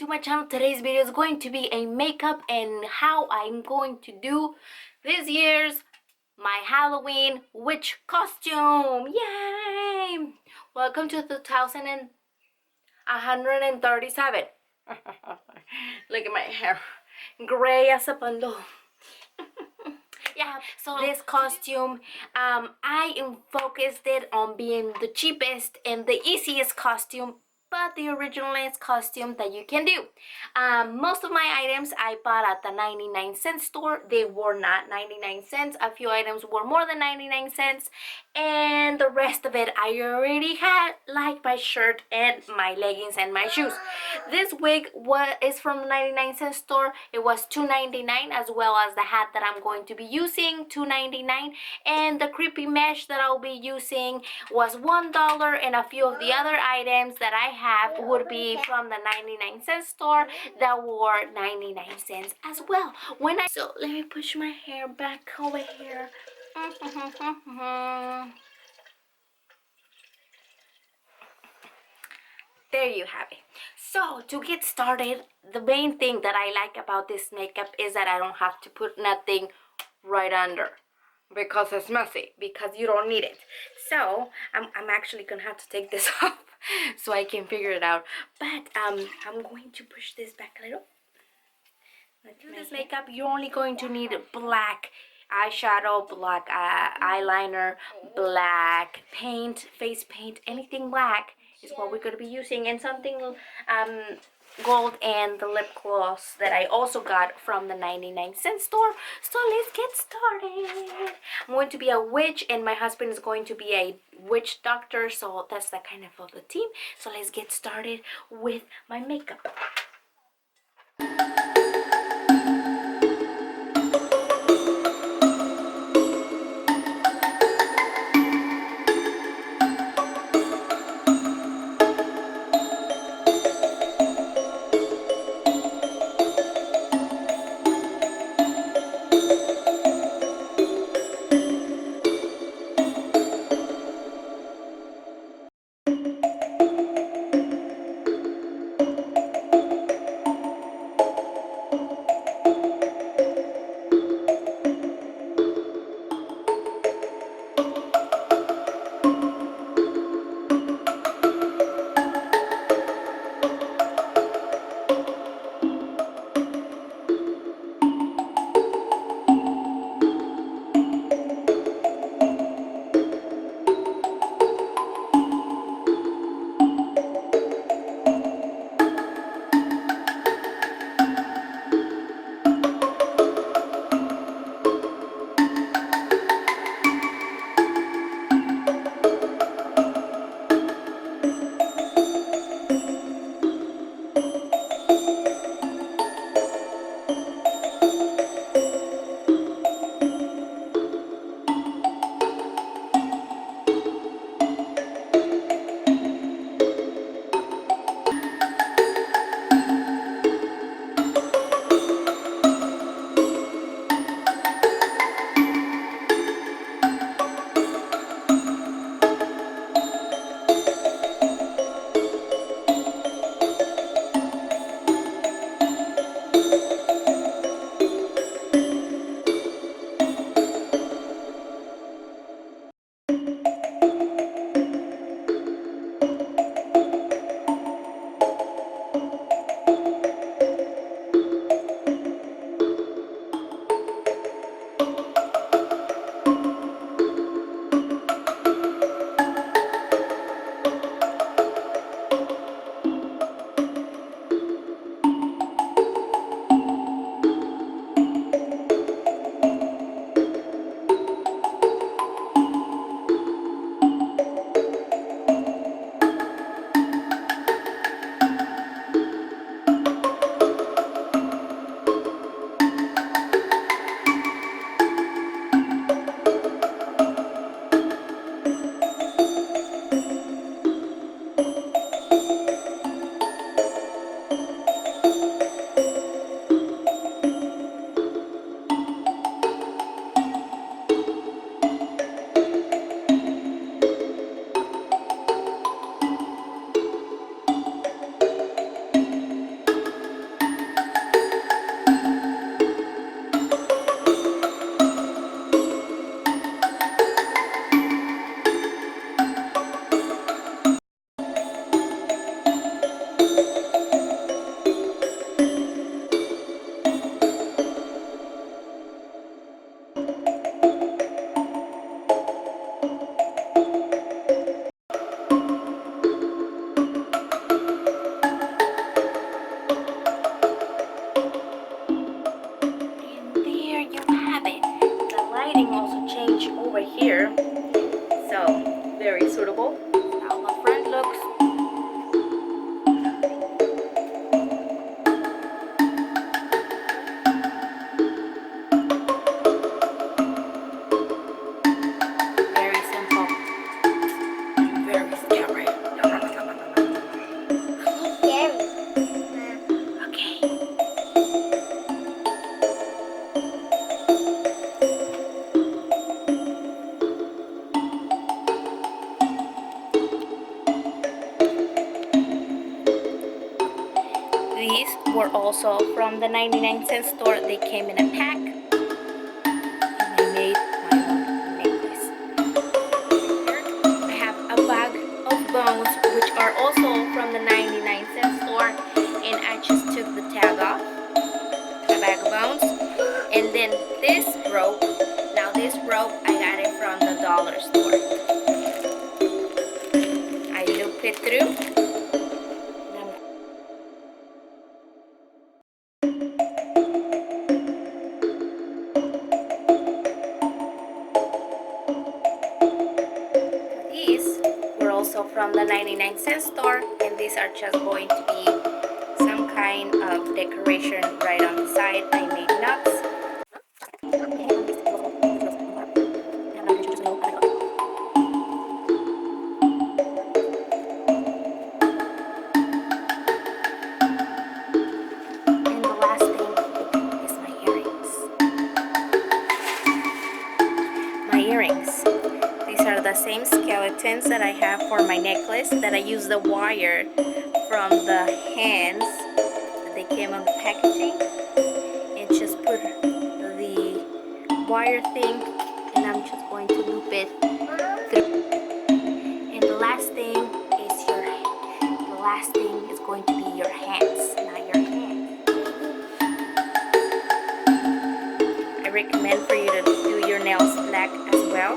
to my channel. Today's video is going to be a makeup and how I'm going to do this year's my Halloween witch costume. Yay! Welcome to 2137. Look at my hair, gray as a bundle. Yeah, so this costume, I focused it on being the cheapest and the easiest costume, but the originalist costume that you can do. Most of my items I bought at the 99-cent store. They were not 99 cents. A few items were more than 99 cents. And the rest of it I already had, like my shirt and my leggings and my shoes. This wig is from the 99-cent store. It was $2.99, as well as the hat that I'm going to be using, $2.99. And the creepy mesh that I'll be using was $1, and a few of the other items that I have would be from the 99-cent store that were 99 cents as well. So let me push my hair back over here. There you have it. So to get started, the main thing that I like about this makeup is that I don't have to put nothing right under, because it's messy, because you don't need it. So I'm actually gonna have to take this off so I can figure it out. But I'm going to push this back a little. To do this makeup, you're only going to need black eyeshadow, black eyeliner, black paint, face paint, anything black is what we're going to be using, and something gold, and the lip gloss that I also got from the 99-cent store. So let's get started. I'm going to be a witch, and my husband is going to be a witch doctor, so that's the kind of the team. So let's get started with my makeup. change over here. So very suitable. How the front looks. Very simple. Very scary. Okay. These were also from the 99-cent store. They came in a pack. And I made my own necklace. I have a bag of bones, which are also from the 99-cent store. And I just took the tag off. A bag of bones. And then this rope. Now this rope, I got it from the dollar store. I loop it through. These were also from the 99-cent store, and these are just going to be some kind of decoration right on the side. I made nuts. And the last thing is my earrings. My earrings. These are the same skeletons that I have for my necklace, that I use the wire from the hands that they came on the packaging, and just put the wire thing, and I'm just going to loop it through. And the last thing is going to be your hands. Now your hands. I recommend for you to do your nails black as well.